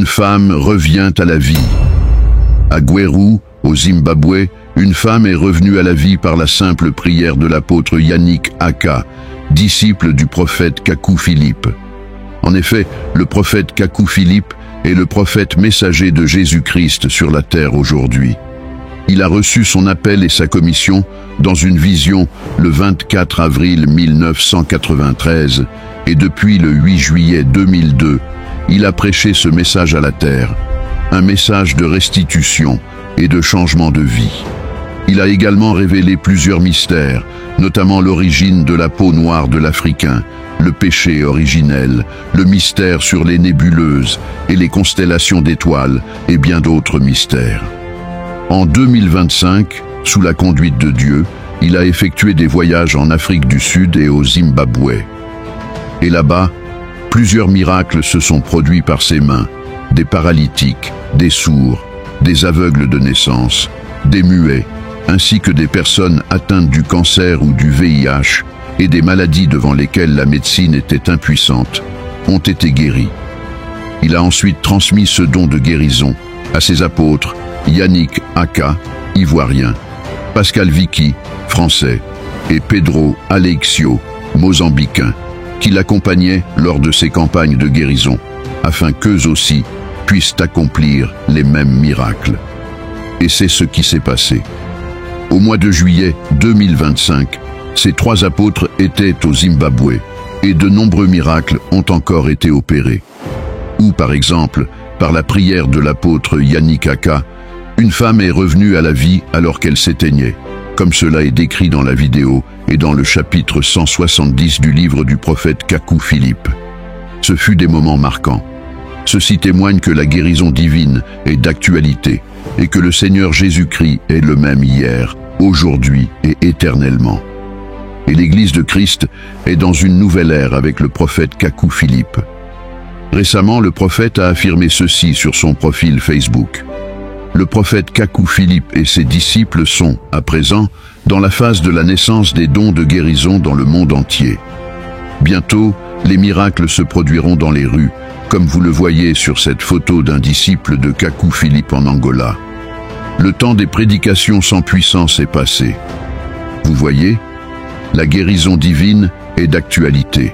une femme revient à la vie. À Gweru, au Zimbabwe, une femme est revenue à la vie par la simple prière de l'apôtre Yannick Aka, disciple du prophète Kaku Philippe. En effet, le prophète Kaku Philippe est le prophète messager de Jésus-Christ sur la terre aujourd'hui. Il a reçu son appel et sa commission dans une vision le 24 avril 1993 et depuis le 8 juillet 2002, il a prêché ce message à la terre, un message de restitution et de changement de vie. Il a également révélé plusieurs mystères, notamment l'origine de la peau noire de l'Africain, le péché originel, le mystère sur les nébuleuses et les constellations d'étoiles et bien d'autres mystères. En 2025, sous la conduite de Dieu, il a effectué des voyages en Afrique du Sud et au Zimbabwe. Et là-bas, plusieurs miracles se sont produits par ses mains, des paralytiques, des sourds, des aveugles de naissance, des muets, ainsi que des personnes atteintes du cancer ou du VIH et des maladies devant lesquelles la médecine était impuissante, ont été guéris. Il a ensuite transmis ce don de guérison à ses apôtres Yannick Aka, ivoirien, Pascal Vicky, français, et Pedro Aleixo, mozambicain, qui l'accompagnaient lors de ses campagnes de guérison, afin qu'eux aussi puissent accomplir les mêmes miracles. Et c'est ce qui s'est passé. Au mois de juillet 2025, ces trois apôtres étaient au Zimbabwe, et de nombreux miracles ont encore été opérés. Ou par exemple, par la prière de l'apôtre Yannick Aka, une femme est revenue à la vie alors qu'elle s'éteignait, comme cela est décrit dans la vidéo et dans le chapitre 170 du livre du prophète Kaku Philippe. Ce fut des moments marquants. Ceci témoigne que la guérison divine est d'actualité et que le Seigneur Jésus-Christ est le même hier, aujourd'hui et éternellement. Et l'Église de Christ est dans une nouvelle ère avec le prophète Kaku Philippe. Récemment, le prophète a affirmé ceci sur son profil Facebook. Le prophète Kaku Philippe et ses disciples sont, à présent, dans la phase de la naissance des dons de guérison dans le monde entier. Bientôt, les miracles se produiront dans les rues, comme vous le voyez sur cette photo d'un disciple de Kaku Philippe en Angola. Le temps des prédications sans puissance est passé. Vous voyez, la guérison divine est d'actualité.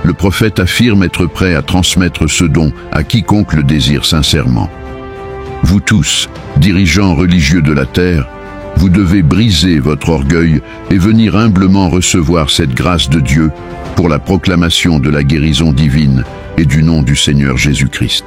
Le prophète affirme être prêt à transmettre ce don à quiconque le désire sincèrement. Vous tous, dirigeants religieux de la terre, vous devez briser votre orgueil et venir humblement recevoir cette grâce de Dieu pour la proclamation de la guérison divine et du nom du Seigneur Jésus-Christ.